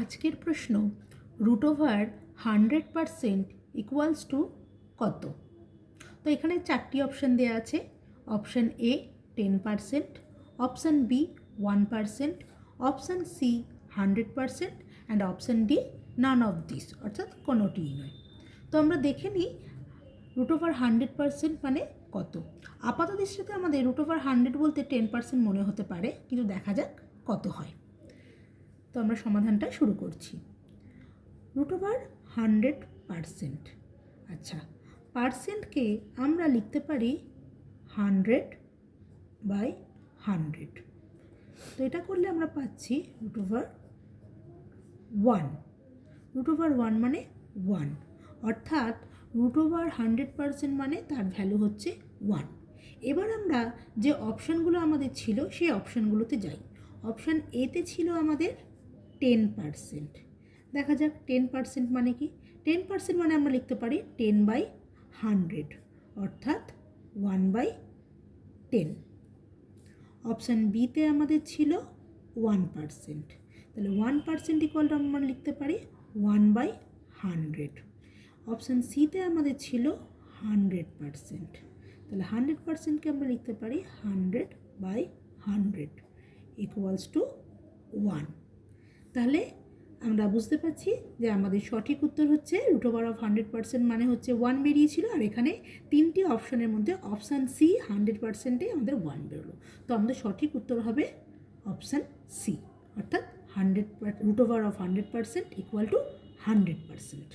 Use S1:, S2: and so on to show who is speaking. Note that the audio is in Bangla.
S1: আজকের প্রশ্ন রুট ওভার 100% ইকুয়ালস টু কত? তো এখানে চারটি অপশান দেওয়া আছে। Option A 10%, option B 1%, option C 100% and option D none of this, অর্থাৎ কোনোটিই নয়। তো আমরা দেখে নিই রুট ওভার 100% মানে কত। আপাত দৃষ্টিতে আমাদের রুট ওভার 100 বলতে 10% মনে হতে পারে, কিন্তু দেখা যাক কত হয়। তো আমরা সমাধানটা শুরু করছি। রুট ওভার 100%, আচ্ছা, পার্সেন্টকে আমরা লিখতে পারি 100/100। তো এটা করলে আমরা পাচ্ছি রুট ওভার 1। রুট ওভার 1 মানে 1, অর্থাৎ রুট ওভার 100% মানে তার ভ্যালু হচ্ছে 1। এবার আমরা যে অপশানগুলো আমাদের ছিল সেই অপশানগুলোতে যাই। অপশান এতে ছিল আমাদের 10%। দেখা যাক 10% মানে কি। 10% মানে আমরা লিখতে পারি 10/100, অর্থাৎ 1/10। অপশান বিতে আমাদের ছিল 1%, তাহলে 1% ইকুয়াল টু আমরা লিখতে পারি 1/100। অপশান সিতে আমাদের ছিল 100%, তাহলে 100%কে আমরা লিখতে পারি 100/100 ইকুয়ালস টু 1। তাহলে আমরা বুঝতে পারছি যে আমাদের সঠিক উত্তর হচ্ছে রুট ওভার অফ 100% মানে হচ্ছে 1 বেরিয়েছিল, আর এখানে তিনটি অপশানের মধ্যে অপশান সি 100%-এ আমাদের 1 বেরোলো। তো আমাদের সঠিক উত্তর হবে অপশান সি, অর্থাৎ root over of 100% equal to 100%।